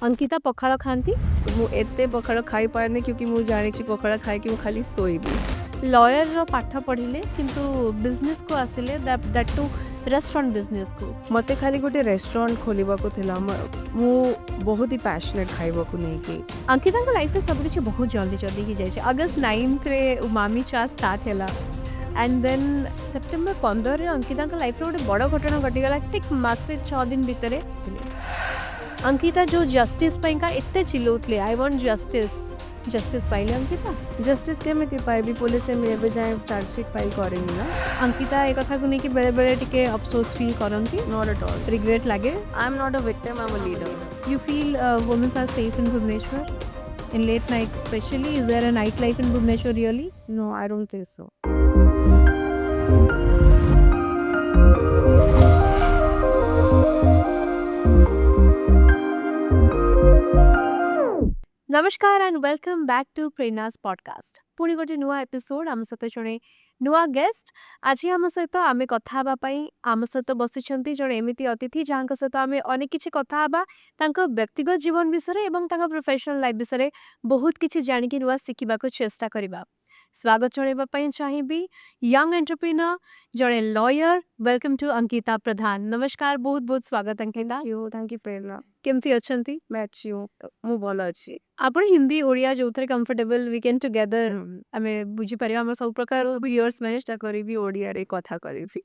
अंकिता पखाଳ ଖାଆନ୍ତି। ମୁଁ ଏତେ ପଖାଳ ଖାଇପାରେନି क्योंकि ମୁଁ ଜାଣିଛି ପଖାଳ ଖାଇକି ମୁଁ ଖାଲି ଶୋଇବି। ଲୟରର ପାଠ ପଢ଼ିଲେ କିନ୍ତୁ ବିଜନେସକୁ ଆସିଲେ ଦ୍ୟାଟ୍ ଟୁ ରେଷ୍ଟୁରାଣ୍ଟ ବିଜନେସକୁ। ମତେ ଖାଲି ଗୋଟେ ରେଷ୍ଟୁରାଣ୍ଟ ଖୋଲିବାକୁ ଥିଲା। ମୁଁ ବହୁତ ହି ପ୍ୟାସନେଟ୍ ଖାଇବାକୁ ନେଇକି। अंकिताଙ୍କ ଲାଇଫରେ ସବୁକିଛି ବହୁତ ଜଲ୍ଦି ଜଲ୍ଦି ହେଇଯାଇଛି। ଅଗଷ୍ଟ 9ରେ ଉମାମି ଚା ଷ୍ଟାର୍ଟ ହେଲା ଆଣ୍ଡ ଦେନ୍ ସେପ୍ଟେମ୍ବର 15ରେ अंकिताଙ୍କ ଲାଇଫରେ ଗୋଟେ ବଡ଼ ଘଟଣା ଘଟିଗଲା ଠିକ୍ ମାସେ 6 ଦିନ ଭିତରେ। अंकिता जो ଜଷ୍ଟିସ୍ ପାଇଁକା ଏତେ ଚିଲଉଥିଲେ ଆଇ ୱାଣ୍ଟ ଜଷ୍ଟିସ୍ ପାଇଲେ अंकिता। ଜଷ୍ଟିସ୍ କେମିତି ପାଇବି? ପୋଲିସ ଏବେ ଯାଏଁ ଚାର୍ଜସିଟ୍ ଫାଇଲ୍ କରିନି ନା। अंकिता ଏ କଥାକୁ ନେଇକି ବେଳେବେଳେ ଟିକେ ଅଫସୋସ ଫିଲ୍ କରନ୍ତି, ନଟ୍ ଆଟ୍ ଅଲ୍। ରିଗ୍ରେଟ୍ ଲାଗେ। ଆଇ ଏମ୍ ନଟ୍ ଅ ଭିକ୍ଟିମ୍, ଆଇ ଏମ୍ ଅ leader. You feel women are safe in Bhubaneswar in late night especially? Is there a nightlife in Bhubaneswar really? No, I don't think so. नमस्कार and welcome back to Prerana's podcast. पुणी गोटे नुआ episode आम सहित जड़े नुआ guest. आज आम सहित आम कथा आम सहित बसिछंती जड़े एमिति अतिथि जहां सहित आम अनेक किछि कथा हबा तांको व्यक्तिगत जीवन विषय एवं तांको प्रोफेशनल लाइफ विषय बहुत किछि जानिकी नुआ शिखिबा को चेष्टा करिबा। स्वागत जणाइबा पई चाहिबी यंग एंटरप्रेन्योर जड़े लॉयर। वेलकम टू अंकिता प्रधान। नमस्कार, बहुत बहुत स्वागत अंकिता। थैंक यू प्रेरणा। केमती अछंती? मैं अच्छी हूँ, ମୁଁ ଭଲ ଅଛି। ଆପଣ ହିନ୍ଦୀ ଓଡ଼ିଆ ଯୋଉଥିରେ କମ୍ଫର୍ଟେବଲ वी कैन टुगेदर ଆମେ ବୁଝିପାରିବା। ଆମର ସବୁ ପ୍ରକାର ଭିଉଅର୍ସ ମାନେ ଚେଷ୍ଟା କରିବି ଓଡ଼ିଆରେ କଥା କରିବି।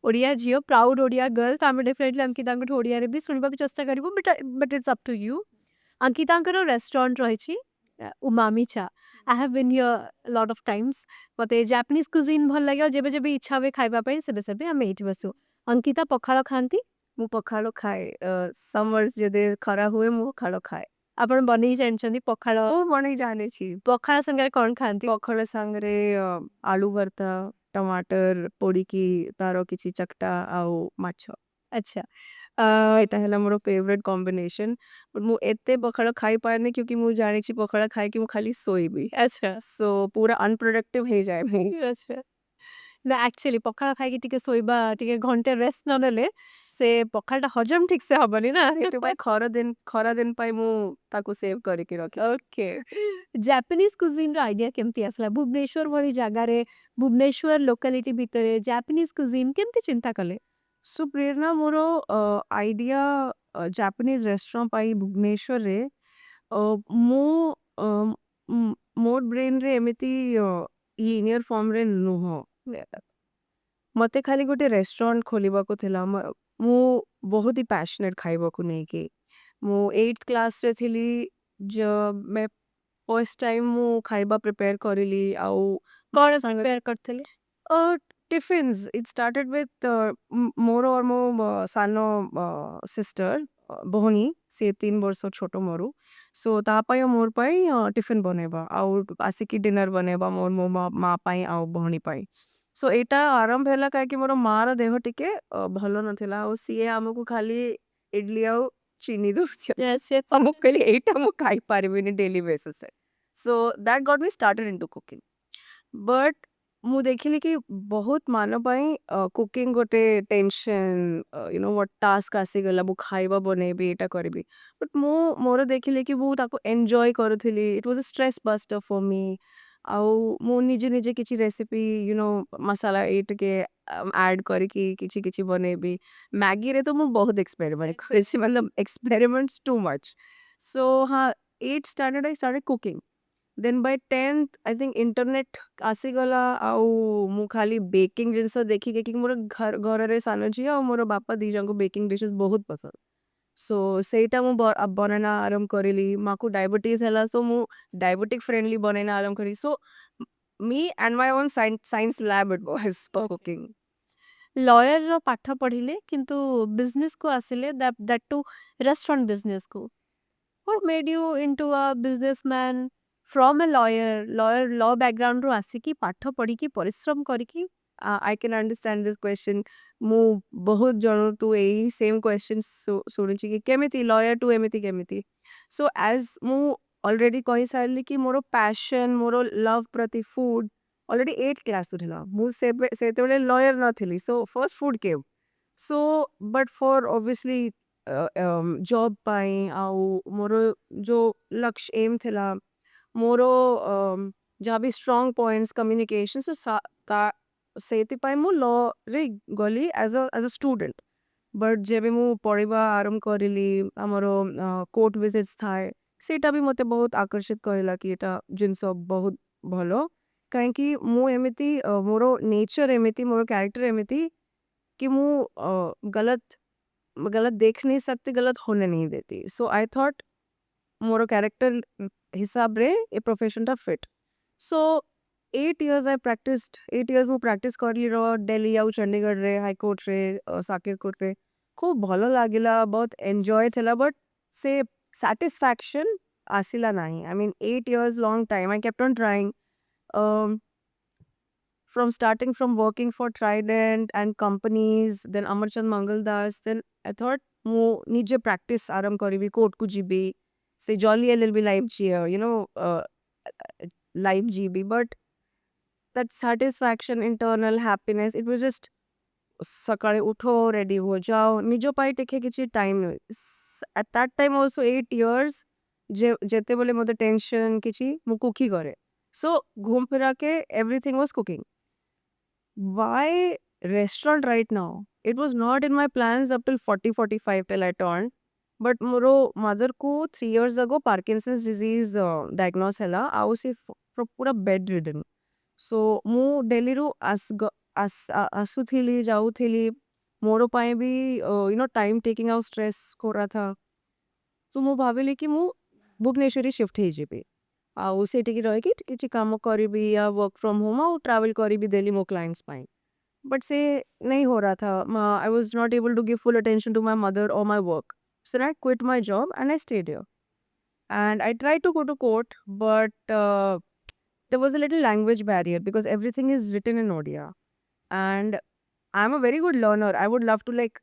ଓଡ଼ିଆ ଝିଅ, ପ୍ରାଉଡ ଓଡ଼ିଆ गर्ल। ତ ଆମେ ଡେଫିନେଟଲି अंकिताଙ୍କଠୁ ଓଡ଼ିଆରେ ବି ଶୁଣିବାକୁ ଚେଷ୍ଟା କରିବୁ, but it's up to you. अंकिताଙ୍କର ରେଷ୍ଟୁରାଣ୍ଟ ରହିଛି ଉମାମି ଚା। I have been here lot of times. मते जापानीज कुजिन ଭଲ ଲାଗେ ଆଉ ଯେବେ ଯେବେ ଇଚ୍ଛା ହୁଏ ଖାଇବା ପାଇଁ ସେବେ ସେବେ ଆମେ ଏଇଠି ବସୁ। अंकिता ପଖାଳ ଖାଆନ୍ତି? ମୁଁ ପଖାଳ ଖାଏ। ସମର୍ସ ଯଦି ଖରା ହୁଏ ମୁଁ ପଖାଳ ଖାଏ। ଆପଣ ବନେଇ ଜାଣିଛନ୍ତି ପଖାଳ? ମୁଁ ବନେଇ ଜାଣିଛି। ପଖାଳ ସାଙ୍ଗରେ କ'ଣ ଖାଆନ୍ତି? ପଖାଳ ସାଙ୍ଗରେ ଆଳୁ ଭର୍ତ୍ତା, ଟମାଟର ପୋଡ଼ିକି ତାର କିଛି ଚକଟା ଆଉ ମାଛ। अच्छा। ଏଇଟା ହେଲା ମୋର ଫେଭରେଟ୍ କମ୍ବିନେସନ୍। ବଟ୍ ମୁଁ ଏତେ ପଖାଳ ଖାଇପାରେନି क्योंकि ମୁଁ ଜାଣିଛି ପଖାଳ ଖାଇକି ମୁଁ ଖାଲି ଶୋଇବି। अच्छा। ସୋ ପୁରା ଅନପ୍ରୋଡକ୍ଟିଭ ହେଇଯାଏ ମୁଁ। अच्छा। ନା ଆକ୍ଚୁଆଲି ପଖାଳ ଖାଇକି ଟିକେ ଶୋଇବା, ଟିକେ ଘଣ୍ଟେ ରେଷ୍ଟ ନ ନେଲେ ସେ ପଖାଳଟା ହଜମ ଠିକ ସେ ହବନି ନା। ସେଥିପାଇଁ ଖରା ଦିନ ପାଇଁ ମୁଁ ତାକୁ ସେଭ୍ କରିକି ରଖେ। ଓକେ। ଜାପାନିଜ କୁଜିନର ଆଇଡିଆ କେମିତି ଆସିଲା? ଭୁବନେଶ୍ୱର ଭଳି ଜାଗାରେ, ଭୁବନେଶ୍ୱର ଲୋକାଲିଟି ଭିତରେ ଜାପାନିଜ କୁଜିନ କେମିତି ଚିନ୍ତା କଲେ? ସୋ ପ୍ରେरणा ମୋର ଆଇଡିଆ ଜାପାନିଜ ରେଷ୍ଟୁରାଣ୍ଟ ପାଇଁ ଭୁବନେଶ୍ୱରରେ ମୁଁ ଅ, ମୋର ବ୍ରେନରେ ଏମିତି ଲିନିୟର ଫର୍ମରେ ନୁହଁ। ମତେ ଖାଲି ଗୋଟେ ରେଷ୍ଟୁରାଣ୍ଟ ଖୋଲିବାକୁ ଥିଲା। ମୁଁ ବହୁତ ହି ପ୍ୟାସନେଟ୍ ଖାଇବାକୁ ନେଇକି। ମୁଁ 8th କ୍ଲାସରେ ଥିଲି मैं फर्स्ट टाइम ମୁଁ ଖାଇବା ପ୍ରିପେୟାର କରିଲି ଆଉ କ'ଣ ସାଙ୍ଗ ପ୍ରିପେୟାର କରିଥିଲେ? ଟିଫିନ୍ସ ଇଟ୍ ଷ୍ଟାର୍ଟେଡ୍ ୱିଥ୍ ମୋର और ମୋ ସାନ ସିଷ୍ଟର ଭଉଣୀ, ସେ 3 ବର୍ଷ ଛୋଟ ମୋରୁ। ସୋ ତା ପାଇଁ ଆଉ ମୋର ପାଇଁ ଟିଫିନ୍ ବନେଇବା ଆଉ ଆସିକି ଡିନର ବନେଇବା ମୋର ମୋ ମା ପାଇଁ ଆଉ ଭଉଣୀ ପାଇଁ। ସୋ ଏଇଟା ଆରମ୍ଭ ହେଲା କାହିଁକି ମୋର ମାର ଦେହ ଟିକେ ଭଲ ନଥିଲା ଆଉ ସିଏ ଆମକୁ ଖାଲି ଇଡଲି ଆଉ ଚିନି ଦଉଛି। ମୁଁ କହିଲି ଏଇଟା ମୁଁ ଖାଇପାରିବିନି ଡେଲି ବେସିସରେ। So that got me started into cooking. But ମୁଁ ଦେଖିଲି କି ବହୁତ ମାନ ପାଇଁ କୁକିଂ ଗୋଟେ ଟେନସନ୍, ୱାଟ୍ ଟାସ୍କ ଆସିଗଲା। ମୁଁ ଖାଇବା ବନେଇବି, ଏଇଟା କରିବି। ବଟ୍ ମୁଁ ମୋର ଦେଖିଲି କି ମୁଁ ତାକୁ ଏନ୍ଜୟ କରୁଥିଲି। ଇଟ୍ ୱାଜ୍ ଅ ଷ୍ଟ୍ରେସ୍ ବଷ୍ଟର ଫର୍ ମି। ଆଉ ମୁଁ ନିଜେ ନିଜେ କିଛି ରେସିପି ମସଲା ଏଇ ଟିକେ ଆଡ୍ କରିକି କିଛି କିଛି ବନେଇବି। ମ୍ୟାଗିରେ ତ ମୁଁ ବହୁତ ଏକ୍ସପେରିମେଣ୍ଟ କରିଛି, मतलब एक्सपेरिमेंट्स टू मच। सो हाँ, 8th standard I started cooking. Then by 10th I think internet आसीगला ଆଉ ମୁଁ ଖାଲି ବେକିଂ ଜିନିଷ ଦେଖିକି କି ମୋର ଘରରେ ସାନ ଝିଅ ଆଉ ମୋର ବାପା ଦି ଜଣଙ୍କୁ ବେକିଂ ଡିଶେସ୍ ବହୁତ ପସନ୍ଦ। ସୋ ସେଇଟା ମୁଁ ବନାନା ଆରମ୍ଭ କରିଲି। ମାକୁ ଡାଇବେଟିସ୍ ହେଲା, ସୋ ମୁଁ ଡାଇବେଟିକ୍ ଫ୍ରେଣ୍ଡଲି ବନେଇନା ଆରମ୍ଭ କରିଲି। So me and my own science lab it was for cooking. ଲୟରର ପାଠ ପଢ଼ିଲେ କିନ୍ତୁ ବିଜନେସକୁ ଆସିଲେ ଦ୍ୟାଟ୍ ଟୁ ରେଷ୍ଟୁରାଣ୍ଟ ବିଜନେସକୁ। What made you into a businessman from a lawyer? Lawyer law background ରୁ ଆସିକି ପାଠ ପଢ଼ିକି ପରିଶ୍ରମ କରିକି। I can understand this question. ମୁଁ ବହୁତ ଜଣଠୁ ଏଇ ସେମ୍ କ୍ୱେଶ୍ଚନ୍ ଶୁଣିଛି କି କେମିତି ଲୟର ଟୁ ଏମିତି କେମିତି। ସୋ ଆଜ୍ ମୁଁ ଅଲରେଡ଼ି କହିସାରିଲି କି ମୋର ପ୍ୟାସନ୍, ମୋର ଲଭ୍ ପ୍ରତି ଫୁଡ୍ ଅଲରେଡ଼ି 8th କ୍ଲାସ୍ରୁ ଥିଲା। ମୁଁ ସେତେବେଳେ ଲୟର ନଥିଲି। So first food came. So but for obviously job ପାଇଁ ଆଉ ମୋର ଯୋଉ ଲକ୍ଷ୍ୟ ଏମ୍ ଥିଲା ମୋର ଯାହା ବି ଷ୍ଟ୍ରଙ୍ଗ ପଏଣ୍ଟସ୍ କମ୍ୟୁନିକେସନ୍ ସେଇଥିପାଇଁ ମୁଁ ଲରେ ଗଲି ଆଜ୍ ଅ ଷ୍ଟୁଡେଣ୍ଟ। ବଟ୍ ଯେବେ ମୁଁ ପଢ଼ିବା ଆରମ୍ଭ କରିଲି ଆମର କୋର୍ଟ ଭିଜିଟ୍ସ ଥାଏ ସେଇଟା ବି ମୋତେ ବହୁତ ଆକର୍ଷିତ କରିଲା କି ଏଇଟା ଜିନିଷ ବହୁତ ଭଲ। କାହିଁକି ମୁଁ ଏମିତି ମୋର ନେଚର ଏମିତି ମୋର କ୍ୟାରେକ୍ଟର ଏମିତି कि ମୁଁ गलत गलत देख नहीं सकती, गलत होने नहीं देती। सो आई थॉट मोर कैरेक्टर हिसाब रे ए प्रोफेशन टा फिट। सो 8 years आई प्रैक्टिस्ड 8 years मु प्रैक्टिस करली दिल्ली आउ चंडीगढ़ रे हाईकोर्ट रे साकेत कोर्ट रे खूब भल लागिला बहुत एंजॉय थिला बट से satisfaction आसिला नहीं। I mean 8 years long time I kept on trying from starting from working for Trident and companies, then Amarchand Mangaldas, then I thought ମୁଁ ନିଜେ ପ୍ରାକ୍ଟିସ୍ ଆରମ୍ଭ କରିବି କୋର୍ଟକୁ ଯିବି ସେ ଜଲି LLB ଲାଇଫ୍ ଯିବି but that satisfaction internal happiness it was just ସକାଳେ ଉଠ ରେଡି ହୁଅ ଯାଅ ନିଜ ପାଇଁ ଟିକେ କିଛି time at that time also 8 years ଯେତେବେଳେ ମୋତେ ଟେନସନ୍ କିଛି ମୁଁ କୁକି କରେ so ଘୁମ ଫିରା के everything was cooking. Why restaurant right now? It was not in my plans up till 40-45 till I turned. But मोरो mother को 3 years ago Parkinson's disease diagnosed ହେଲା ଆଉ ସେ ପୁରା bed ridden. So ମୁଁ ଡେଲିରୁ ଆସୁଥିଲି ଯାଉଥିଲି ମୋର ପାଇଁ ବି time taking out stress हो रहा था. So ମୁଁ ଭାବିଲି କି ମୁଁ ଭୁବନେଶ୍ୱର ଶିଫ୍ଟ ହେଇଯିବି ଆଉ ସେଇଠିକି ରହିକି କିଛି କାମ କରିବି या वर्क फ्रॉम होम ଆଉ ट्रैवल କରିବି दिल्ली ମୋ क्लाइंट्स ପାଇଁ बट से नहीं हो रहा था I was not able to give full attention to my mother और my work so I quit my job and I stayed here and I tried to go to court but there was a little language barrier because everything is written in Odia and I'm a very good learner. I would love to like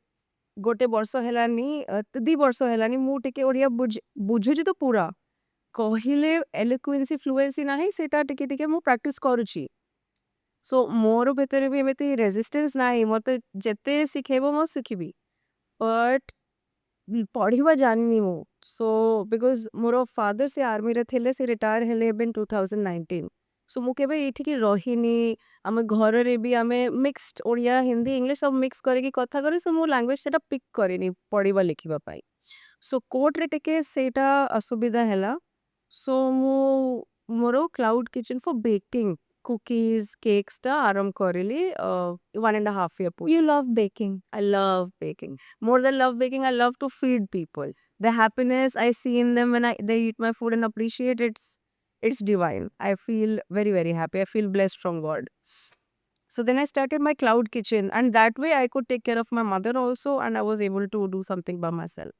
गोटे वर्ष हेलानी 2 वर्ष हेलानी मु टिके ओडिया बुझुची तो पूरा कहिले एलोक्वेंसी fluency नाही सेटा टिके टिके मु प्रैक्टिस करूची सो मोर भितर भी एमती रेजिस्टेंस नाही मते जेते सिखेबो मो सिखिबी बट पढ़िबा जानिनी मु सो बिकॉज मोर फादर से आर्मी रे थिले से रिटायर हेले बिन 2019 सो मु केबे एठी की रहिनी आमे घर रे भी आमे मिक्स्ड ओडिया हिंदी इंग्लिश सब मिक्स करके कथा करे सो मो लैंग्वेज सेटा पिक करेनी पढ़िबा लिखिबा पाई सो कोर्ट रे टिके सेटा असुविधा हैला सो मु मोरो cloud kitchen for baking cookies, cakes ta aram करली 1.5 year पूरी. You love baking. I love baking. More than love baking, I love to feed people. The happiness I see in them when they eat my food and appreciate it's divine. I feel very, very happy. I feel blessed from God. So then I started my cloud kitchen and that way I could take care of my mother also and I was able to do something by myself.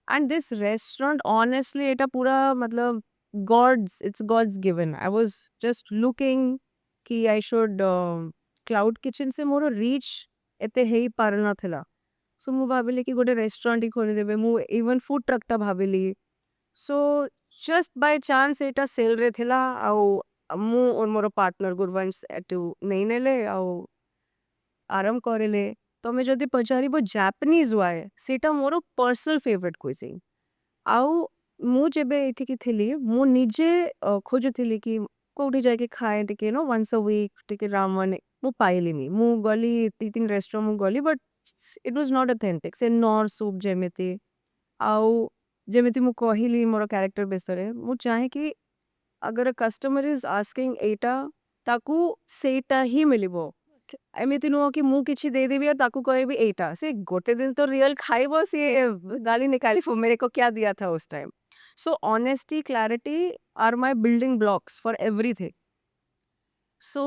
And this restaurant, honestly, এটা পুরা मतलब it's God's given. I was just looking कि I should cloud kitchen से मोर reach एते हेई पार नथिला. So मु भाबिली कि गोटे restaurant ही खोली देबे मु इवन फूड ट्रक टा भाबिली. So just by chance Etah cell रे थिला आउ मु और मोर पार्टनर गुरवंश एटू नहीं नेले आउ आराम करेले तमे जदि पचारिबो जापानीज वाए सेटा मोर पर्सनल फेवरेट क्विजिन आउ मु जेबे एठिकी थिली मु निजे खोजुथिली कि कोठी जाके खाए टिके नो वंस अ वीक टिके रामन मु पाइलिनी मु गली 3 रेस्टोरेंट मु गली but it was not authentic से नॉर सूप जेमिति आउ जेमिति मु कहिली मोर कैरेक्टर बेसरे मु चाहे कि अगर कस्टमर इज आस्किंग एटा ताकू सेटा ही मिलिबो एमिति नुह कि मु किछि दे देबी और ताकू कहबी एटा से गोटे दिन तो रियल खाइबो से गाली निकाली मेरे को क्या दिया था उस time so honesty clarity are my building blocks for everything so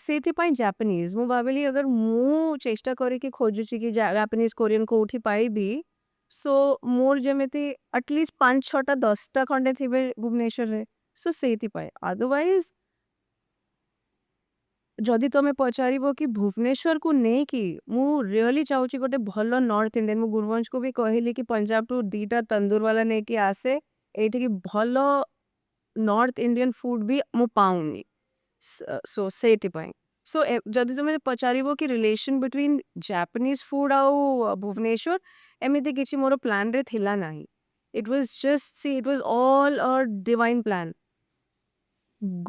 सेथिपाई जापानीज मु भाबिली अगर मु चेष्टा करी कि खोजुची कि जापानीज कोरियन कोठी पाइबी सो मोर जेमिति एटलीस्ट 5-6टा 10टा खंडे थिबे भुवनेश्वर रे सो सेथिपाई अदरवाइज जदि तमे पचारिबो कि भुवनेश्वर को नहीं कि मु रियली चाहूची गोटे भलो नॉर्थ इंडियन मु गुरुवंश को भी कहली कि पंजाब टू 2टा तंदूर वाला नहीं कि आसे एठी कि भलो नॉर्थ इंडियन फूड भी मु पाऊनी सो सेठी पाई सो जदि तुम पचारिबो कि रिलेशन बिटवीन जापानीज फूड आउ भुवनेश्वर एमिति किछि मोर प्लान रे थिला नाही. It was just, see, it was all a divine plan.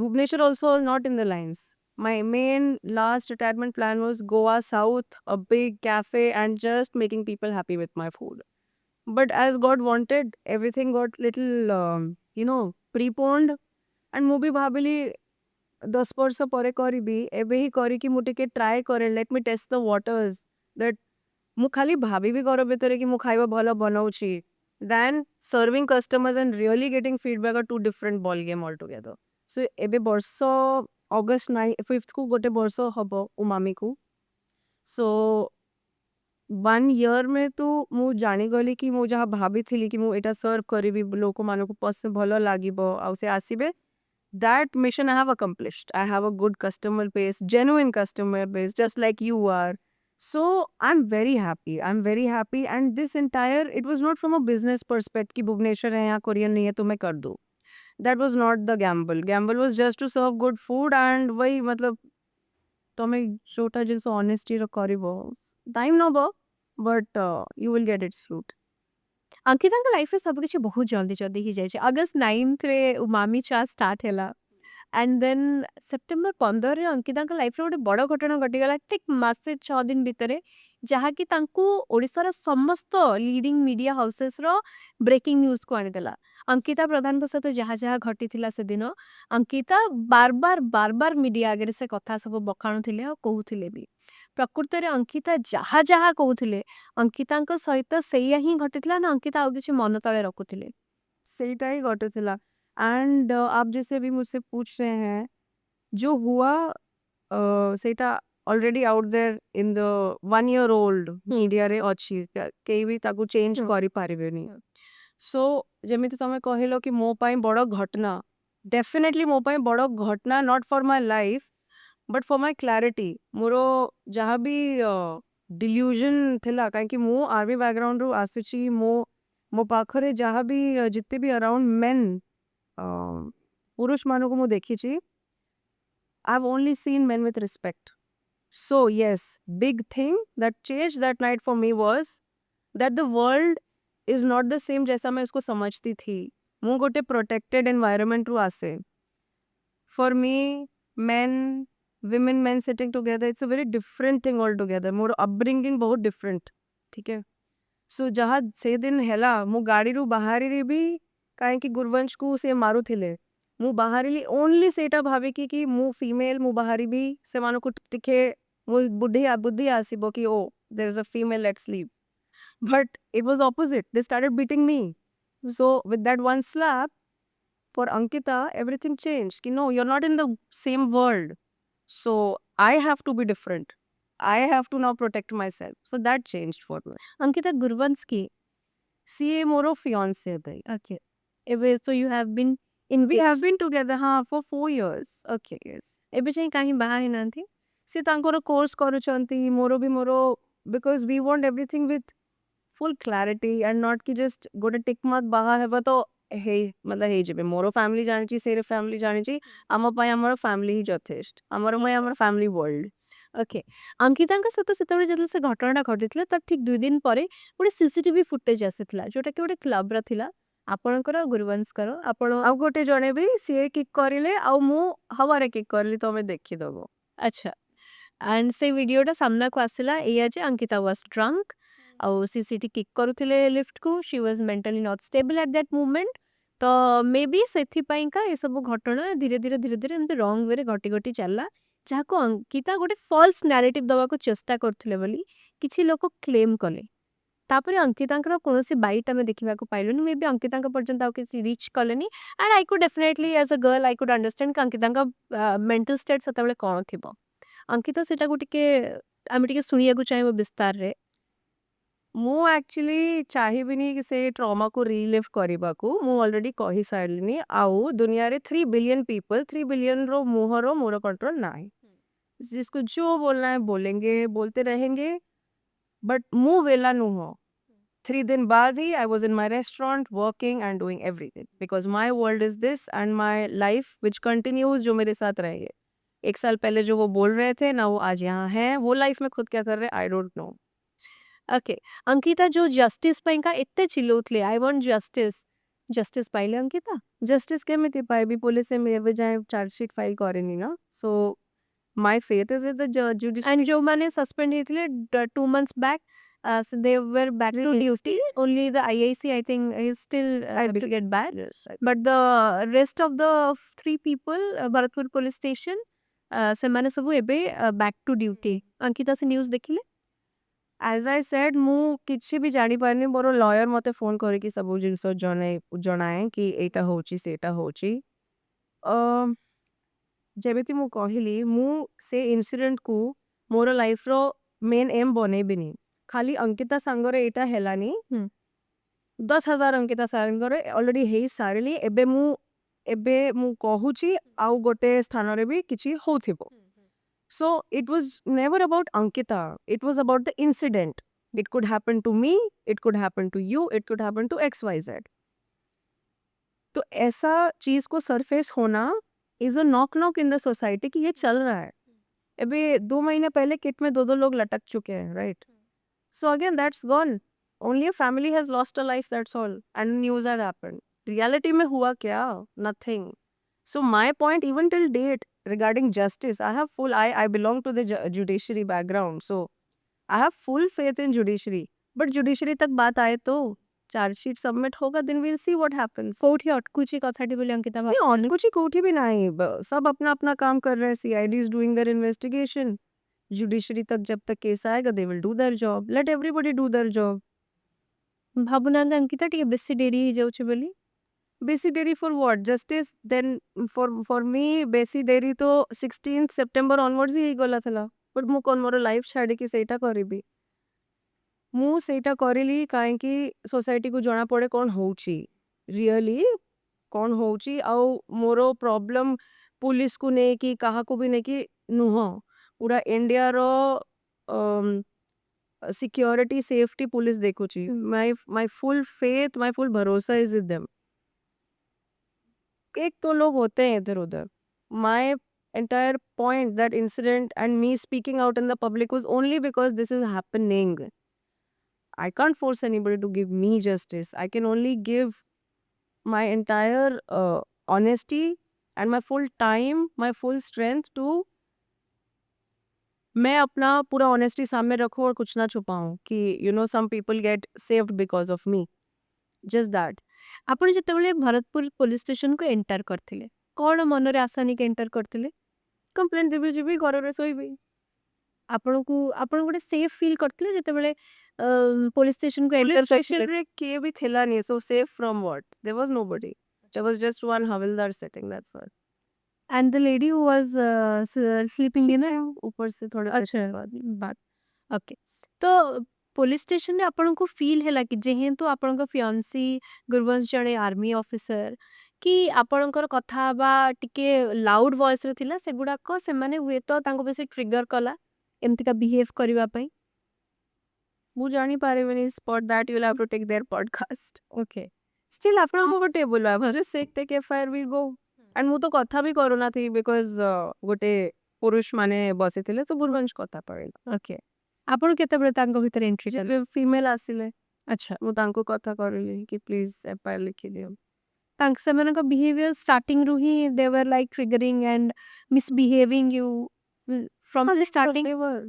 Bhubaneswar also not in the lines. My main last retirement plan was Goa South, a big cafe, and just making people happy with my food. But as God wanted, everything got little, preponed. And ମୁଁ ବି ଭାବିଲି 10 ବର୍ଷ ପରେ କରିବି, ଏବେ ହିଁ କରିକି ମୁଁ ଟିକେ ଟ୍ରାଏ କରେ, let me test the waters, that ମୁଁ ଖାଲି ଭାବିବି ଘର ଭିତରେ କି ମୁଁ ଖାଇବା ଭଲ ବନଉଛି, than serving customers and really getting feedback are two different ball game altogether. So ଏବେ ବର୍ଷ ଅଗଷ୍ଟ 5th କୁ ଗୋଟେ ବର୍ଷ ହବ ଉମାମି କୁ. So 1 year में तो ମୁଁ ଜାଣିଗଲି କି ମୁଁ ଯାହା ଭାବିଥିଲି କି ମୁଁ ଏଇଟା ସର୍ଭ କରିବି ଲୋକମାନଙ୍କୁ ଭଲ ଲାଗିବ ଆଉ ସେ ଆସିବେ. That mission I have accomplished. I have a good customer base, genuine customer base, just like you are. So I'm very happy. I'm very happy. And this entire, it was not from a business perspective कि भुवनेश्वर है यहाँ Korean नहीं है तो मैं कर दूँ. That was not the gamble. Gamble was just to serve good food and वही मतलब ତମେ ଯୋଉଟା ଜିନିଷ honesty ର କରିବ time Naba but you will get its fruit. अंकिताଙ୍କ ଲାଇଫରେ ସବୁ କିଛି ବହୁତ ଜଲ୍ଦି ଜଲ୍ଦି ହେଇଯାଇଛି. ଅଗଷ୍ଟ 9th ରେ ଉମାମି ଚା ଷ୍ଟାର୍ଟ ହେଲା. ଆଣ୍ଡ ଦେନ୍ ସେପ୍ଟେମ୍ବର 15ରେ अंकिताଙ୍କ ଲାଇଫରେ ଗୋଟେ ବଡ଼ ଘଟଣା ଘଟିଗଲା ଠିକ୍ ମାସେ 6 ଦିନ ଭିତରେ, ଯାହାକି ତାଙ୍କୁ ଓଡ଼ିଶାର ସମସ୍ତ ଲିଡିଂ ମିଡ଼ିଆ ହାଉସେସର ବ୍ରେକିଂ ନ୍ୟୁଜକୁ ଆଣିଦେଲା. अंकिता ପ୍ରଧାନଙ୍କ ସହିତ ଯାହା ଯାହା ଘଟିଥିଲା ସେଦିନ, अंकिता ବାର ମିଡ଼ିଆ ଆଗରେ ସେ କଥା ସବୁ ବଖାଣୁଥିଲେ ଆଉ କହୁଥିଲେ ବି. ପ୍ରକୃତରେ अंकिता ଯାହା ଯାହା କହୁଥିଲେ, अंकिताଙ୍କ ସହିତ ସେଇଆ ହିଁ ଘଟିଥିଲା ନା अंकिता ଆଉ କିଛି ମନ ତଳେ ରଖୁଥିଲେ? ସେଇଟା ହିଁ ଘଟୁଥିଲା. and आप जैसे भी मुझसे पूछ रहे हैं, जो हुआ ସେଇଟା already out there in the 1 year old media ରେ ଅଛି, କେହି ବି ତାକୁ change କରିପାରିବେନି. so ଯେମିତି ତମେ କହିଲ କି ମୋ ପାଇଁ ବଡ଼ ଘଟଣା, definitely ମୋ ପାଇଁ ବଡ଼ ଘଟଣା, not for my life but for my clarity. ମୋର ଯାହା ବି delusion ଥିଲା, କାହିଁକି ମୁଁ ଆର୍ମି ବ୍ୟାକଗ୍ରାଉଣ୍ଡରୁ ଆସୁଛି, ମୋ ପାଖରେ ଯାହା ବି ଯେତେ ବି around men ପୁରୁଷ ମାନଙ୍କୁ ମୁଁ ଦେଖିଛି, I've only seen men with respect. So yes, big thing that changed that night for me was that the world is not the same जैसा मैं उसको समझती थी. ମୁଁ ଗୋଟେ protected environment ରୁ आसे. For me, men, women, men sitting together, it's a very different thing altogether. ମୋର upbringing बहुत different. ठीक है. So ଯାହା ସେ ଦିନ ହେଲା, ମୁଁ ଗାଡ଼ିରୁ ବାହାରିଲି ବି କାହିଁକି ଗୁରୁବଂଶକୁ ସେ ମାରୁଥିଲେ. ମୁଁ ବାହାରିଲି only ସେଇଟା ଭାବିକି କି ମୁଁ female, ମୁଁ ବାହାରିବି, ସେମାନଙ୍କୁ ଟିକେ ବୁଦ୍ଧି ଆସିବ କି oh, there is a female, let's leave. But it was opposite. They started beating me. So with that one slap, for Ankita, everything changed. Ki no, you're not in the same world. So I have to be different. I have to now protect myself. So that changed for me. Ankita गुरवंशकी, ସିଏ ମୋର fiancé ଥାଏ. Okay. ଏବେ so you have been We have been together for 4 years. Okay, yes. ଏବେ ଯାଇ କାହିଁ ବାହା ହେଇନାହାନ୍ତି? ସେ ତାଙ୍କର କୋର୍ସ କରୁଛନ୍ତି, ମୋର ବି ମୋର, because we want everything with full clarity and not କି just ଗୋଟେ ଟିକ୍ ମାର୍କ ବାହା ହେବା ତ मतलब ହେଇଯିବେ. ମୋର ଫ୍ୟାମିଲି ଜାଣିଛି, ସେ ଫ୍ୟାମିଲି ଜାଣିଛି, ଆମ ପାଇଁ ଆମର ଫ୍ୟାମିଲି ହିଁ ଯଥେଷ୍ଟ, ଆମର ପାଇଁ ଆମର ଫ୍ୟାମିଲି ୱାର୍ଲଡ. ଓକେ. अंकिताଙ୍କ ସହିତ ସେତେବେଳେ ଯେତେବେଳେ ସେ ଘଟଣାଟା ଘଟିଥିଲା ତାର ଠିକ୍ 2 ଦିନ ପରେ ଗୋଟେ CCTV ଫୁଟେଜ ଆସିଥିଲା, ଯୋଉଟାକି ଗୋଟେ କ୍ଲବର ଥିଲା, ଆପଣଙ୍କର ଆଉ ଗୁରୁବଂଶଙ୍କର. ଆପଣ ଆଉ ଗୋଟେ ଜଣେ ବି ସିଏ କିକ୍ କରିଲେ ଆଉ ମୁଁ ହାୱାରେ କିକ୍ କରିଲି, ତମେ ଦେଖିଦବ. ଆଚ୍ଛା. ଆଣ୍ଡ ସେ ଭିଡ଼ିଓଟା ସାମ୍ନାକୁ ଆସିଲା ଏଇଆ ଯେ अंकिता ୱାଜ୍ ଡ୍ରଙ୍କ ଆଉ CCTV କିକ୍ କରୁଥିଲେ ଲିଫ୍ଟକୁ. She was mentally not stable at that moment. ତ ମେ ବି ସେଥିପାଇଁକା ଏସବୁ ଘଟଣା ଧୀରେ ଧୀରେ ଏମିତି ରଙ୍ଗ ୱେରେ ଘଟି ଚାଲିଲା, ଯାହାକୁ अंकिता ଗୋଟେ ଫଲ୍ସ ନାରେଟିଭ୍ ଦେବାକୁ ଚେଷ୍ଟା କରୁଥିଲେ ବୋଲି କିଛି ଲୋକ କ୍ଲେମ୍ କଲେ. ତାପରେ अंकिताଙ୍କର କୌଣସି ବାଇଟ୍ ଆମେ ଦେଖିବାକୁ ପାଇଲୁନି. ମେ ବି अंकिताଙ୍କ ପର୍ଯ୍ୟନ୍ତ ଆଉ କିଛି ରିଚ୍ କଲେନି. ଆଣ୍ଡ ଆଇ କୁଡ୍ ଡେଫିନେଟଲି ଆଜ୍ ଅ ଗର୍ଲ ଆଇ କୁଡ୍ ଅଣ୍ଡରଷ୍ଟାଣ୍ଡ କି अंकिताଙ୍କ ମେଣ୍ଟାଲ ଷ୍ଟେଟ୍ ସେତେବେଳେ କ'ଣ ଥିବ. अंकिता ସେଟାକୁ ଟିକେ ଆମେ ଟିକେ ଶୁଣିବାକୁ ଚାହିଁବୁ ବିସ୍ତାରରେ. ମୁଁ ଆକ୍ଚୁଆଲି ଚାହିଁବିନି କି ସେ ଟ୍ରମାକୁ ରିଲିଭ୍ କରିବାକୁ. ମୁଁ ଅଲରେଡି କହିସାରିଲିନି. ଆଉ ଦୁନିଆରେ 3 बिलियन पीपल, 3 बिलियन रो ମୁହଁର ମୋର କଣ୍ଟ୍ରୋଲ ନାହିଁ. जिसको जो बोलना है बोलेंगे, बोलते रहेंगे, बट मुंह वेला नूहो. 3 दिन बाद ही I was in my restaurant working and doing everything, because my world is this and my life which continues जो मेरे साथ रहेंगे. 1 साल पहले जो वो बोल रहे थे ना वो आज यहाँ है, वो लाइफ में खुद क्या कर रहे हैं I don't know. Okay Ankita जो जस्टिस पाइंका एते चिल्लौतले आई वांट जस्टिस जस्टिस पाइले अंकिता जस्टिस केमिति पाइबी पुलिस ଏବେ ଯାଏଁ ଚାର୍ଜସିଟ୍ फाइल କରିନି ନା, so my faith is with the judiciary। And जो माने सस्पेंड हेतले 2 months back they were back to duty only the IIC I think is still to get back Yes, but the rest of the 3 people Bharatpur police station ସେମାନେ ସବୁ ଏବେ back to duty Ankita से news देखिले as I said ମୁଁ କିଛି ବି ଜାଣିପାରିନି, ମୋର lawyer ମତେ phone କରିକି ସବୁ ଜିନିଷ ଜଣାଏ କି ଏଇଟା ହଉଛି ସେଇଟା ହଉଛି। ଅ, ଯେମିତି ମୁଁ କହିଲି ମୁଁ ସେ ଇନସିଡେଣ୍ଟକୁ ମୋର ଲାଇଫର ମେନ୍ ଏମ୍ ବନେଇବିନି, ଖାଲି ଅଙ୍କିତା ସାଙ୍ଗରେ ଏଇଟା ହେଲାନି, 10,000 ଅଙ୍କିତା ସାଙ୍ଗରେ ଅଲରେଡି ହେଇ ସାରିଲି, ଏବେ ମୁଁ କହୁଛି ଆଉ ଗୋଟେ ସ୍ଥାନରେ ବି କିଛି ହଉଥିବ। So it was never about Ankita. It was about the incident. It could happen to me, it could happen to you, it could happen to XYZ. तो ऐसा चीज को सरफेस होना is a knock knock in the society कि ये चल रहा है। अभी 2 महीने पहले किट में 2 लोग लटक चुके हैं, right? So again that's gone. Only a family has lost a life, that's all, and news had happened. Reality में हुआ क्या? Nothing. So my point even till date regarding justice, I belong to the judiciary background, so I have full faith in judiciary. But judiciary तक बात आए तो chargesheet submit होगा, then we'll see what happens. कोठी अटकुची कथाटी बोली अंकिता नहीं अनकुची कोठी भी नहीं, सब अपना अपना काम कर रहे हैं। CID is doing their investigation. Judiciary तक जब तक केस आएगा they will do their job. Let everybody do their job. ଭାବୁନାହାନ୍ତି अंकिता ଟିକେ ବେଶୀ ଡେରି ହେଇଯାଉଛି ବୋଲି बेसी देरी for what? Justice then for me बेसी देरी तो 16 सेप्टेम्बर ऑनवर्ड्स ही गला थला, बट मु कोन मोर लाइफ छाड़ी की सेटा करिबी। मु सेटा करिली काहेकि सोसाइटी को जଣା पड़े कौन होउची रियली, कौन होउची आउ मोरो प्रॉब्लम पुलिस को ने कि कहा को भी ने कि नुह पूरा इंडिया रो सिक्योरिटी सेफ्टी पुलिस देखुची। My full faith, my full भरोसा इज विद देम। एक तो लोग होते हैं इधर उधर। My entire point, that incident and me speaking out in the public was only because this is happening. I can't force anybody to give me justice. I can only give my entire honesty and my full time, my full strength to मैं अपना पूरा honesty सामने रखूं और कुछ ना छुपाऊं कि you know some people get saved because of me, just that. ଆପଣ ଯେତେବେଳେ ଭରତପୁର ପୋଲିସ ଷ୍ଟେସନକୁ ଏଣ୍ଟର କରିଥିଲେ କ'ଣ ମନରେ ଆଶା ନେଇକି ଏଣ୍ଟର କରିଥିଲେ कंप्लेंट देवी जी भी घरे सोईबी। ଆପଣଙ୍କୁ ଆପଣ ଗୋଟେ ସେଫ୍ ଫିଲ୍ କରିଥିଲେ ଯେତେବେଳେ ପୋଲିସ ଷ୍ଟେସନକୁ पुलिस ଏଣ୍ଟର स्टेशन କରିଥିଲେ रे किए भी थिला नहीं, so safe from what? There was nobody. There was just one havildar sitting, that's all. And the lady who was sleeping in ऊपर से थोड़े अच्छा बात ओके तो पुलिस स्टेशन रे आपनको फील हैला कि जेहेतु आपनका फियांसी गुरुवंश जणे आर्मी ऑफिसर कि आपनकर कथा बा टिके लाउड वॉइस रे थिला सेगुडा को से माने हुए तो तांको बेसी ट्रिगर कला एमती का बिहेव करबा पई मु जानी पारे when you spot that you'll have to take their podcast. Okay Still after comfortable I was just sick take FIR we'll go. And मु तो कथा भी करूना थी because गोटे पुरुष माने बसी थिले तो गुरुवंश कथा पड़ेला। ओके आपण केतेबेले तांको भीतर एंट्री कले फीमेल आसिले अच्छा मु तांको कथा करली कि प्लीज FIR लिखि दियो। तांक सेमानका बिहेवियर स्टार्टिंग रु ही they were like triggering and misbehaving you from the starting They were,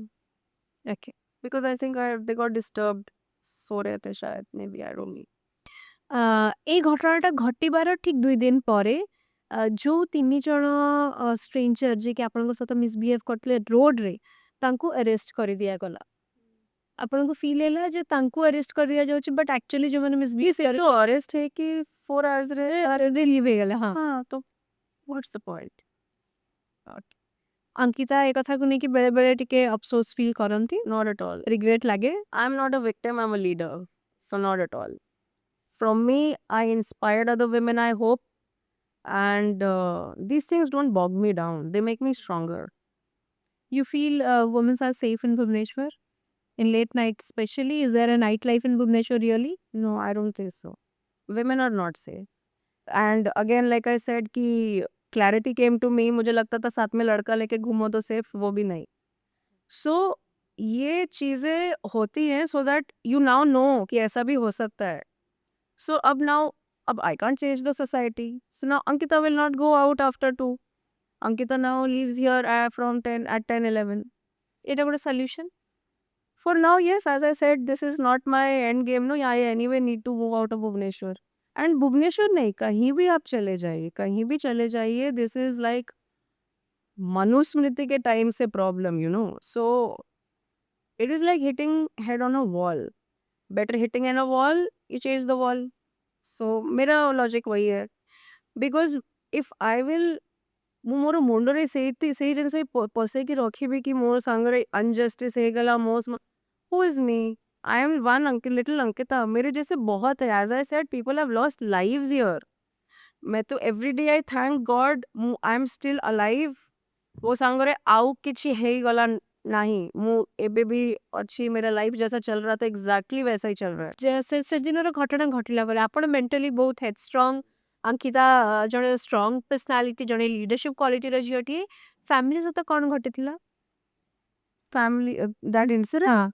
okay because I think they got disturbed. सो रहे थे शायद, maybe I don't know. এই ঘটনাটা ঘটিবার ঠিক 2 দিন ପରେ ଯୋଉ 3 ଜଣ ଷ୍ଟ୍ରେଞ୍ଜର ଯେ କି ଆପଣଙ୍କ ସହିତ ମିସବିହେଭ୍ କରିଥିଲେ ରୋଡରେ ତାଙ୍କୁ ଆରେଷ୍ଟ କରିଦିଆଗଲା ଆପଣଙ୍କୁ ଫିଲ୍ ହେଲା ଯେ ତାଙ୍କୁ ଆରେଷ୍ଟ କରିଦିଆଯାଉଛି ବଟ୍ ଆକ୍ଚୁଆଲି ଯୋଉମାନେ ମିସବିହେଭ୍ तो अरेस्ट है कि 4 hours रहे। ରିଲିଭ୍ ହେଇଗଲା ହଁ हाँ तो what's the point? अंकिता ଏ କଥାକୁ ନେଇକି ବେଳେ ବେଳେ ଟିକେ ଅଫସୋସ ଫିଲ୍ କରନ୍ତି Not at all. ରିଗ୍ରେଟ୍ ଲାଗେ I'm not a victim, I'm a leader. So not at all. From me, I inspired other women, I hope. And these things don't bog me down. They make me stronger. you feel women are safe in Bhubaneswar in late night especially is there a nightlife in Bhubaneswar really No, I don't think so. Women are not safe. And again, like I said, ki clarity came to me, मुझे लगता था साथ में लड़का लेके घूमो तो safe, वो भी नहीं। सो ये चीज़ें होती हैं so that you now know कि ऐसा भी हो सकता है। सो अब I can't change the society, so now Ankita will not go out after 2। Ankita now lives here from 10 at 10-11। এটা ଗୋଟେ solution? For now, yes, as I said, this is not my end game. No, I anyway need to move out of Bhubaneswar. And Bhubaneswar नहीं, कहीं भी आप चले जाइए, कहीं भी चले जाइए, दिस इज लाइक मनुस्मृति के टाइम से problem, you know. So it is like hitting head on a wall. Better hitting an a wall, you change the wall. So मेरा लॉजिक वही है, बिकॉज इफ आई विल ମୁଁ ମୋର ମୁଣ୍ଡରେ ସେଇ ଜିନିଷ ହିଁ ପଶେଇକି ରଖିବି କି ମୋ ସାଙ୍ଗରେ अनजस्टिस ହେଇଗଲା, who is me? I am one little Ankita। मेरे जैसे बहुत है। As I said, people have lost lives here। मैं तो every day I thank God I am still alive। ମୋ ସାଙ୍ଗରେ ଆଉ କିଛି ହେଇଗଲା ନାହିଁ, ମୁଁ ଏବେ ବି ଅଛି, मेरा लाइफ जैसा चल रहा था एग्जैक्टली वैसा ही चल रहा है। ଯେ ସେଦିନର ଘଟଣା ଘଟିଲା ପରେ ଆପଣ ମେଣ୍ଟାଲି ବହୁତ ହେଡଷ୍ଟ୍ରଙ୍ଗ। ଅଙ୍କିତା ଜଣେ ଷ୍ଟ୍ରଙ୍ଗ ପର୍ସନାଲିଟି, ଜଣେ ଲିଡରସିପ୍ କ୍ୱାଲିଟିର ଝିଅଟିଏ। ଫ୍ୟାମିଲି ସହିତ କ'ଣ ଘଟିଥିଲା? Family, that incident, ହଁ।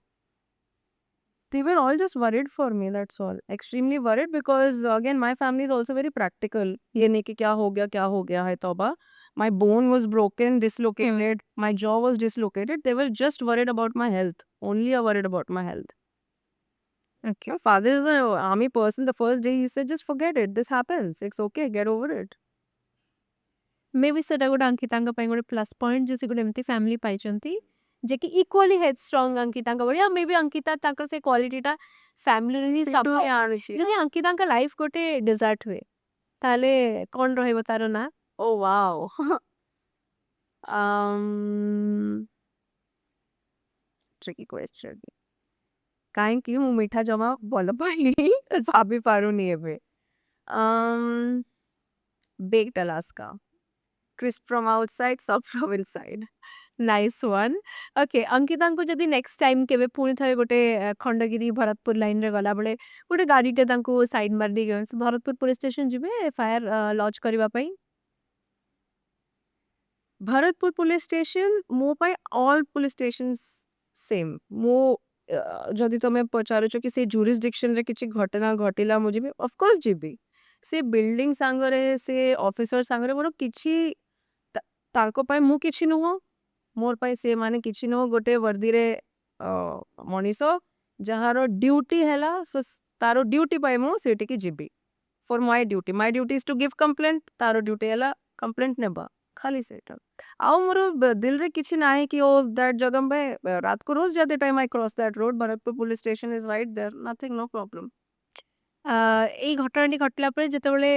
they were all just worried for me, that's all। extremely worried because again my family is also very practical। ये नहीं कि क्या हो गया है तौबा। My bone was broken, dislocated, my jaw was dislocated, they were just worried about my health, only are worried about my health। Okay. My father is an army person, the first day he said just forget it, this happens, it's okay, get over it। May ବି ସେଟା ଗୋଟେ ଅଙ୍କିତାଙ୍କ ପାଇଁ ଗୋଟେ plus point ଯେ ସେ ଗୋଟେ ଏମିତି family ପାଇଛନ୍ତି ଯେ କି ଇକ୍ୱାଲି ହେଡଷ୍ଟ୍ରଙ୍ଗ ଅଙ୍କିତାଙ୍କ ଭଳି। ଆଉ ମେ ବି ଅଙ୍କିତା ତାଙ୍କର ସେ କ୍ୱାଲିଟିଟା ଫ୍ୟାମିଲିରୁ ହିଁ ସେଇଠୁ ସବୁ। ହିଁ ଆଣିଛି। ଯଦି ଅଙ୍କିତାଙ୍କ ଲାଇଫ ଗୋଟେ ଡେଜର୍ଟ ହୁଏ ତାହେଲେ କ'ଣ ରହିବ ତାର ନାଁ? Oh wow। um tricky question। କାହିଁକି ମୁଁ ମିଠା ଜମା ଭଲ ପାଇନି, ଭାବି ପାରୁନି ଏବେ। baked Alaska। crisp from outside, soft from inside। Nice one. Okay, ଅଙ୍କିତାଙ୍କୁ ଯଦି ନେକ୍ସଟ ଟାଇମ୍ କେବେ ପୁଣି ଥରେ ଗୋଟେ ଖଣ୍ଡଗିରି ଭରତପୁର ଲାଇନରେ ଗଲାବେଳେ ଗୋଟେ ଗାଡ଼ିଟେ ତାଙ୍କୁ ସାଇଡ୍ ମାରିଦେଇକି ଭରତପୁର ପୋଲିସ ଷ୍ଟେସନ ଯିବେ ଏଫଆଇଆର ଲଜ୍ କରିବା ପାଇଁ? भरतपुर पुलिस स्टेशन ମୋ ପାଇଁ all पुलिस stations same। ମୁଁ ଯଦି ତମେ ପଚାରୁଛ କି ସେ jurisdiction ରେ କିଛି ଘଟଣା ଘଟିଲା ମୁଁ ଯିବି, of course ଯିବି। ସେ ବିଲ୍ଡିଂ ସାଙ୍ଗରେ, ସେ ଅଫିସର ସାଙ୍ଗରେ ମୋର କିଛି ତାଙ୍କ ପାଇଁ ମୁଁ କିଛି ନୁହଁ, ମୋର ପାଇଁ ସେମାନେ କିଛି ନୁହଁ। ଗୋଟେ ବର୍ଦ୍ଦିରେ ମଣିଷ ଯାହାର ଡ୍ୟୁଟି ହେଲା, ତାର ଡ୍ୟୁଟି ପାଇଁ ମୁଁ ସେଠିକି ଯିବି। For my duty is two give complaint, ତାର ଡ୍ୟୁଟି ହେଲା କମ୍ପ୍ଲେଣ୍ଟ ନେବା, ଖାଲି ସେଇଟା। ଆଉ ମୋର ଦିଲରେ କିଛି ନାହିଁ କି ଓ दैट जगह पे रात को रोज जाते time I cross that road, Bharatpur police station is right there, nothing, no problem. ଏଇ ଘଟଣାଟି ଘଟିଲା ପରେ ଯେତେବେଳେ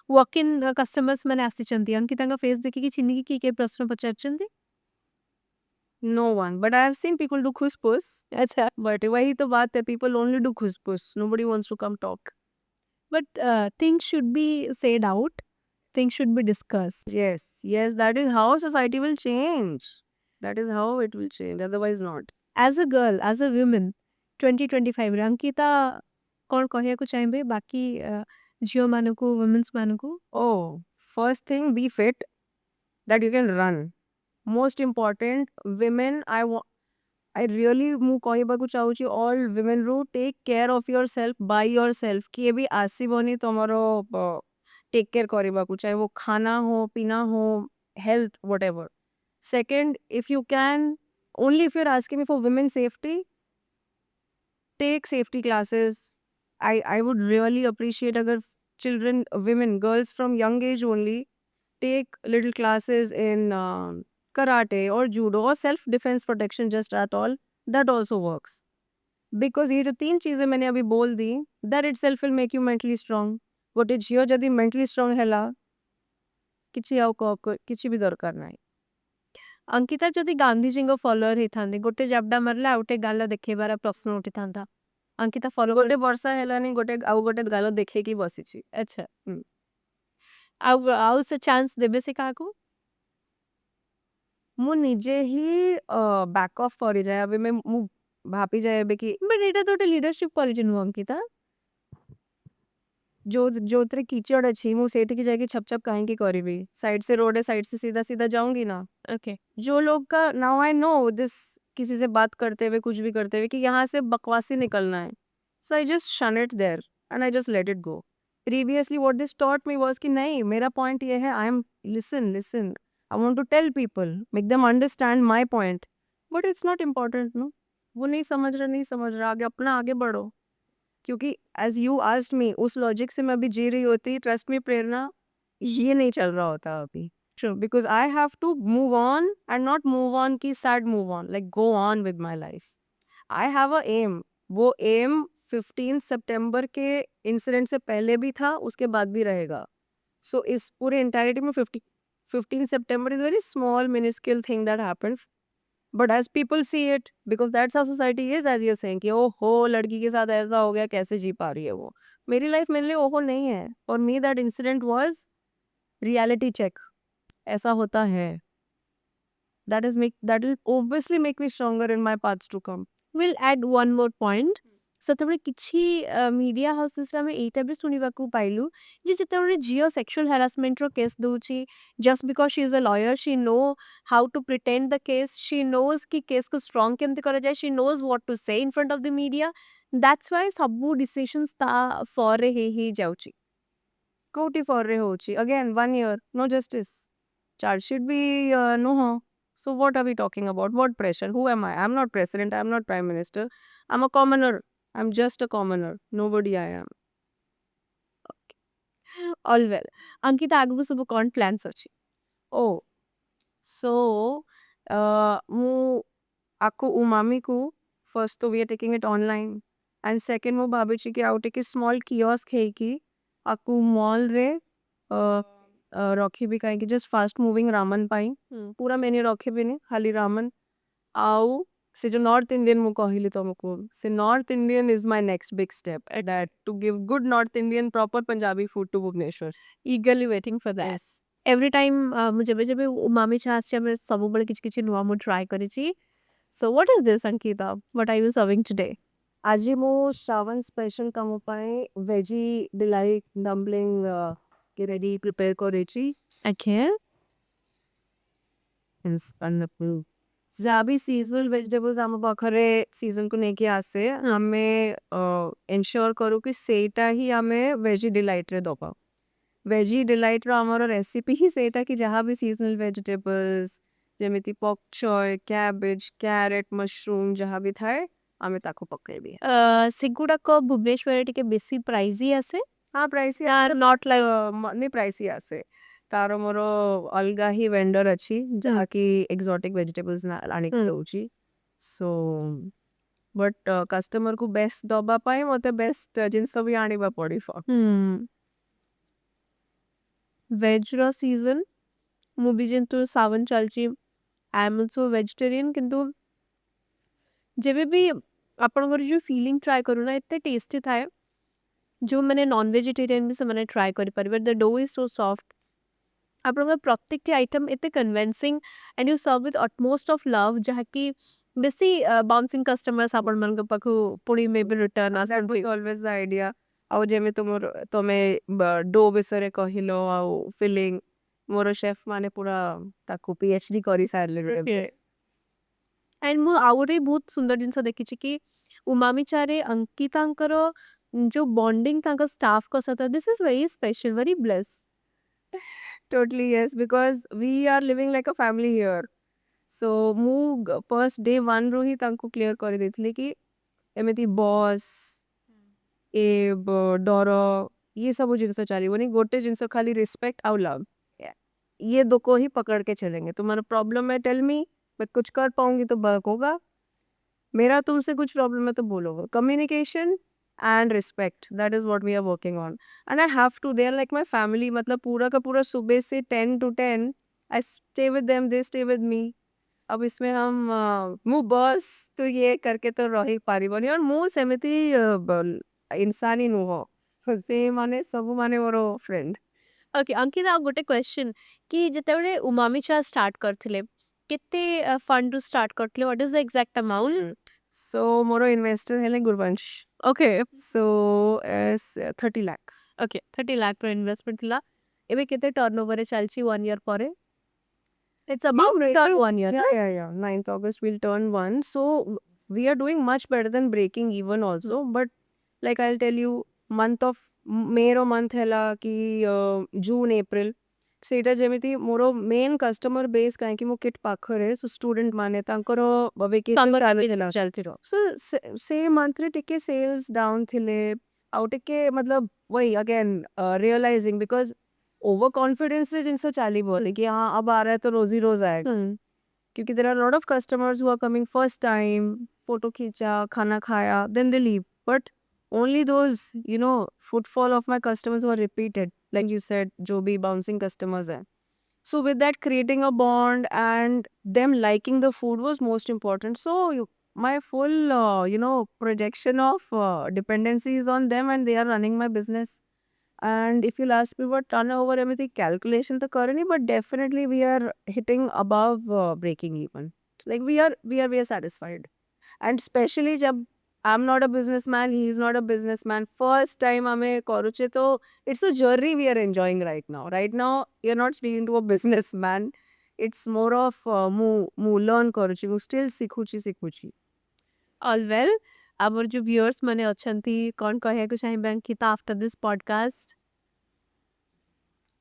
ୱାକ୍ ଇନ୍ କଷ୍ଟମର୍ସ ମାନେ ଆସିଛନ୍ତି ଅଙ୍କିତାଙ୍କ ଫେସ୍ ଦେଖିକି ଚିହ୍ନିକି କିଏ କିଏ ପ୍ରଶ୍ନ ପଚାରୁଛନ୍ତି? No one, but I have seen people do खुसपुस। ଆଚ୍ଛା। बट वही तो बात है, पीपल ओनली डू खुसपुस, nobody wants to come talk. But things should be said out, things should be discussed. Yes, that is how society will change। That is how it will change, otherwise not। As a girl, as a women 2025 Ankita କ'ଣ କହିବାକୁ ଚାହିଁବେ ବାକି ଝିଅମାନଙ୍କୁ, ୱୁମେନ୍ସ ମାନଙ୍କୁ? Oh, first thing, be fit that you can run। Most important, women, I really ମୁଁ କହିବାକୁ ଚାହୁଁଛି all women ରୁ take care of yourself by yourself। କିଏ ବି ଆସିବନି ତମର take care କରିବାକୁ, ଚାहे वो खाना हो, पीना हो, health, whatever। Second, if you can, only if you're asking me for women's safety, take safety classes। I would really appreciate अगर children, women, girls from young age only take little classes in karate or judo or self defense protection, just at all, that also works। because ये जो 3 चीजें मैंने अभी बोल दी, that itself will make you mentally strong। ଗୋଟେ ଝିଅ ଯଦି mentally strong ହେଲା, କିଛି ଆଉ କିଛି ବି ଦରକାର ନାହିଁ। ଅଙ୍କିତା ଯଦି ଗାନ୍ଧିଜୀଙ୍କ ଫଲୋଅର ହେଇଥାନ୍ତେ ଗୋଟେ ଜାବଡା ମାରିଲେ ଆଉ ଗୋଟେ ଗାଲ ଦେଖେଇବାର ପ୍ରଶ୍ନ ଉଠିଥାନ୍ତା, ଅଙ୍କିତା ଫଲୋ ଗୋଟେ ବର୍ଷ ହେଲାନି ଆଉ ଗୋଟେ ଗାଲ ଦେଖେଇକି ବସିଛି। ଆଚ୍ଛା। ଆଉ ଆଉ ସେ ଚାନ୍ସ ଦେବେ ସେ କାହାକୁ? ମୁଁ ନିଜେ ହିଁ ବ୍ୟାକ୍ ଅଫ୍ କରିଯାଏ। ଏବେ ମୁଁ ଭାବିଯାଏ ଏବେ କି ବଟ୍ ଏଇଟା ତ ଗୋଟେ ଲିଡରସିପ୍ କ୍ୱାଲିଟି ନୁହଁ ଅଙ୍କିତା। ଯୋଉଥିରେ କିଚଡ଼ ଅଛି ମୁଁ ସେଇଠିକି ଯାଇକି ଛପ ଛପ କାହିଁକି କରିବି? साइड से रोड है, साइड से सीधा सीधा जाऊंगी ना। ओके। जो लोग का नाउ आई नो दिस, किसी से बात करते हुए कुछ भी करते हुए कि यहाँ से बकवासी निकलना है, so I just shun it there and I just let it go. Previously what this taught me was कि नहीं, मेरा पॉइंट ये है, I am listen listen, I want to tell people, make them understand my point, but it's not important no. वो नहीं समझ रहा, नहीं समझ रहा, आगे अपना आगे बढ़ो। क्योंकि एज यू आस्क्ड मी, उस लॉजिक से मैं अभी जी रही होती, ट्रस्ट मी प्रेरणा, ये नहीं चल रहा होता अभी। True. Because I have to move on and not move on ki sad move on, like go on with my life. I have a aim. वो aim 15 सितंबर के इंसिडेंट से पहले भी था, उसके बाद भी रहेगा। So इस पूरे entirety में 15 September is a very small minuscule thing that happens. But as people see it, because that's how society is, as you're saying कि ओहो लड़की के साथ ऐसा हो गया, कैसे जी पा रही है वो। मेरी लाइफ मेरे लिए ओहो नहीं है। For me that incident was reality check. ऐसा होता है। That will obviously make me stronger in my paths to come. We'll add one more point. ସେତେବେଳେ କିଛି ମିଡ଼ିଆ ହାଉସେସ୍ରେ ଆମେ ଏଇଟା ବି ଶୁଣିବାକୁ ପାଇଲୁ ଯେ ଯେତେବେଳେ ଝିଅ ସେକ୍ସୁଆଲ୍ ହାରାସମେଣ୍ଟର କେସ୍ ଦେଉଛି, ଜଷ୍ଟ ବିକଜ୍ ସି ଇଜ୍ ଅ lawyer, C no how to pretend the case, C nose କି କେସ୍କୁ ଷ୍ଟ୍ରଙ୍ଗ କେମିତି କରାଯାଏ, ସି ନୋଜ୍ ହ୍ୱାଟ୍ ଟୁ ସେ in front of the media, that's Y ସବୁ ଡିସିସନ୍ସ ତା ଫରରେ ହେଇ ଯାଉଛି। କୋଉଠି ଫରରେ ହଉଛି? Again, 1 year, no justice. Charge sheet भी no हो. So what are we talking about? What pressure? Who am I? I'm not president. I'm not prime minister. I'm a commoner. I'm just a commoner. Nobody I am. All well. Ankita ଆଗକୁ ସବୁ କ'ଣ plans ଅଛି? Oh, so ମୁଁ ଆକୁ ଉମାମିକୁ first तो we are taking it online and second ମୁଁ ଭାବିଛି କି ଆଉ ଟିକେ small kiosk ହେଇକି ଆକୁ ମଲ୍ରେ ରଖିବି, କାହିଁକି just fast moving ramen ପାଇଁ पूरा मेन्यू ରଖିବିନି, ଖାଲି ramen। ଆଉ ସେ ଯୋଉ ନର୍ଥ ଇଣ୍ଡିଆନ ମୁଁ କହିଲି ତମକୁ, ସେ north Indian is my next big step, that to give good North Indian proper Punjabi food to Bhubaneswar. eagerly waiting for that. Yes. Every time ମୁଁ ଯେବେ ଉମାମି ଚା ଆସିଛି ଆମେ ସବୁବେଳେ କିଛି କିଛି ନୂଆ ମୁଁ ଟ୍ରାଏ କରିଛି। So what is this Ankita? What are you serving today? ଆଜି ମୁଁ ଶ୍ରାବଣ ସ୍ପେଶାଲ ତମ ପାଇଁ ଭେଜି ଡିଲାଇଟ୍ ଡମ୍ପଲିଙ୍ଗ କି ରେଡି ପ୍ରିପେୟାର କରିଛି। Okay. ଯାହା ବି ସିଜନାଲ ଭେଜିଟେବଲ୍ସ ଆମ ପାଖରେ ସିଜନକୁ ନେଇକି ଆସେ, ଆମେ ଏନଶ୍योर କରୁ କି ସେଇଟା ହିଁ ଆମେ ଭେଜି ଡିଲାଇଟ୍ରେ ଦେବା। ଭେଜି ଡିଲାଇଟ୍ର ଆମର ରେସିପି ହିଁ ସେଇଟା କି ଯାହା ବି ସିଜନାଲ ଭେଜିଟେବଲ୍ସ ଯେମିତି ପକ୍ ଚୟ, କ୍ୟାବେଜ, କ୍ୟାରେଟ୍, ମଶରୁମ୍ ଯାହା ବି ଥାଏ ଆମେ ତାକୁ ପକେଇବି। ସେଗୁଡାକ ଭୁବନେଶ୍ୱରରେ ଟିକେ ବେଶୀ ପ୍ରାଇଜି ଆସେ। ହଁ ପ୍ରାଇସି ନଟ୍ ଲାଇକ୍ नहीं प्राइसी आसे, तार मोर अलगा ही वेंडर अच्छी जहाँकि एक्सोटिक वेजिटेबल्स आनिक दउची। सो बट कस्टमर को बेस्ट दबा पाए मते बेस्ट जिनस भी आनिबा पड़िफो। ଭେଜ୍ର ସିଜନ୍ ମୁଁ ବି ଯେହେତୁ ସାवन ଚାଲିଛି, ଆଇ ଏମ୍ ଅଲସୋ ଭେଜିଟେରିଆନ୍, କିନ୍ତୁ ଯେବେ ବି ଆପଣଙ୍କର ଯେଉଁ ଫିଲିଂ ଟ୍ରାଏ କରୁନା ଏତେ ଟେଷ୍ଟି ଥାଏ, ଯେଉଁମାନେ ନନ୍ ଭେଜିଟେରିଆନ୍ ବି ସେମାନେ ଟ୍ରାଏ କରିପାରିବେ। The dough is so soft, ଆପଣଙ୍କର ପ୍ରତ୍ୟେକଟି ଆଇଟମ୍ ଏତେ convincing and you serve with utmost of love, ଯାହାକି ବେଶୀ ବାଉନ୍ସିଂ କଷ୍ଟମର୍ସ ଆପଣମାନଙ୍କ ପାଖକୁ ପୁଣି ମେ ବି ରିଟର୍ନ ଆସନ୍ତି। ऑलवेज द आइडिया आउ जेमे तुमर तमे डो विषय कहिलो आउ फिलिंग, मोर शेफ माने पूरा ताकू पीएचडी करी सारले। एंड ମୁଁ ଆଉ ଗୋଟେ ବହୁତ ସୁନ୍ଦର ଜିନିଷ ଦେଖିଛି କି ଉମାମି ଚାରେ ଅଙ୍କିତାଙ୍କର ଯେଉଁ ବଣ୍ଡିଙ୍ଗ ତାଙ୍କ ଷ୍ଟାଫଙ୍କ ସହିତ, this is very special, very bless. Totally yes, because we are living like a family here. So ମୁଁ first day 1 ରୁ ହିଁ ତାଙ୍କୁ କ୍ଲିୟର କରିଦେଇଥିଲି କି ଏମିତି ବସ୍ ଏ ଡର ये सब जिनस चलिए, गोटे जिनस खाली रिस्पेक्ट आउ लव, ये दो को ही पकड़ के चलेंगे। तुम्हारा प्रॉब्लम है टेल मी, मैं कुछ कर पाऊंगी तो वर्क होगा, मेरा तुमसे कुछ प्रॉब्लम है तो बोलोगे। Communication and respect, that is what we are working on and I have to, they are like my family. मतलब पूरा का पूरा सुबह से 10 to 10 I stay with them, they stay with me. अब इसमें हम मु बस तो ये करके तो रही पारिबनी, और मु सेमिति इंसान ही नुह, से माने सब माने मोर फ्रेंड। ओके अंकिता, ଆଉ ଗୋଟେ କ୍ୱେଶ୍ଚନ୍ କି ଯେତେବେଳେ ଉମାମି ଚା ଷ୍ଟାର୍ଟ କରିଥିଲେ, କେତେ ଫଣ୍ଡରୁ ଷ୍ଟାର୍ଟ କରିଥିଲେ? What is the exact amount? So मोर इन्वेस्टर है Gurvansh. Okay. So 30 lakh. Okay 30 lakh ର ଇନଭେଷ୍ଟମେଣ୍ଟ ଥିଲା ଏବେ କେତେ ଟର୍ନଓଭର ଚାଲିଛି 1 year ପରେ it's about turn 1 year Yeah. 9th August we'll turn 1. So we are doing much better than breaking even also. But like I'll tell you, month of May month hela ki June, April. ସେଇଟା ଯେମିତି ମୋର main customer ବେସ୍ କାହିଁକି ମୋ kit ପାଖରେ show student ମାନେ ତାଙ୍କର summer vacation चलती रहो सो से मंथरे टिके सेल्स डाउन थिले आउ टिके मतलब वही again realising because overconfidence से जिनसे चाली बोले कि हाँ अब आ रहा है तो रोज ही रोज आएगा क्योंकि there are lot of customers who are coming first time photo खींचा खाना खाया then they leave but only those footfall of my customers were repeated like you said जो भी bouncing customers हैं so with that creating a bond and them liking the food was most important so my full projection of dependency is on them and they are running my business and if you'll ask me what turnover everything calculation the currently but definitely we are hitting above breaking even like we are satisfied and especially जब I'm not a businessman, he is not a businessman. First time हमें करूचे तो it's a journey we are enjoying right now. Right now, you're not speaking to a businessman. It's more of mu learn करूची, mu still सिखुची. All well आमर जो viewers माने अछंती कौन कहे को चाहिए Ankita after this podcast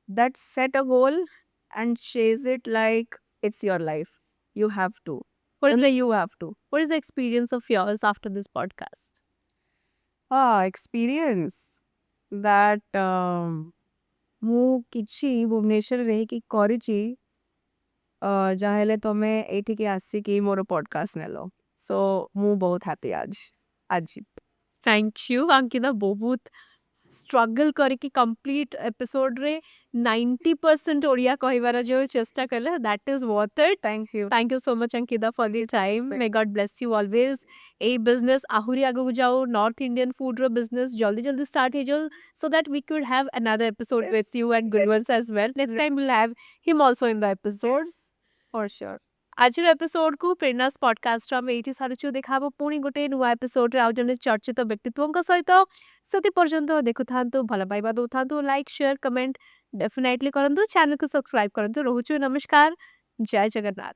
That set a goal and chase it like it's your life. You have to. Only you have to. what is the experience of yours after this podcast Experience that ମୁଁ କିଛି ଭୁବନେଶ୍ୱରରେ ରହିକି କରିଛି ଯାହା ହେଲେ ତମେ ଏଇଠିକି ଆସିକି ମୋର ପଡକାଷ୍ଟ ନେଲ ସୋ ମୁଁ ବହୁତ ହାପି ଆଜି थैंक यू अंकिता बहुत स्ट्रगल करके कंप्लीट एपिसोड रे 90% ओडिया कहबार जो चेष्टा कले that is worth it thank you so much Ankita for the time may God bless you always ए बिजनेस आहुरी आगु जाओ नॉर्थ इंडियन फूड रो बिजनेस जल्दी जल्दी स्टार्ट हो जाओ so that we could have another episode with you and good ones as well next time will have him also in the episodes for sure आज episode को Prerana's podcast आम ये सारी देखा पुणी गोटे नुआ एपिसोड आउ जन चर्चित व्यक्तित्व सहित से पर्यंत देखु था भल पाइबा दौ था लाइक शेयर कमेंट डेफिनेटली करूँ चैनल को सब्सक्राइब करूँ रोचु नमस्कार जय जगन्नाथ।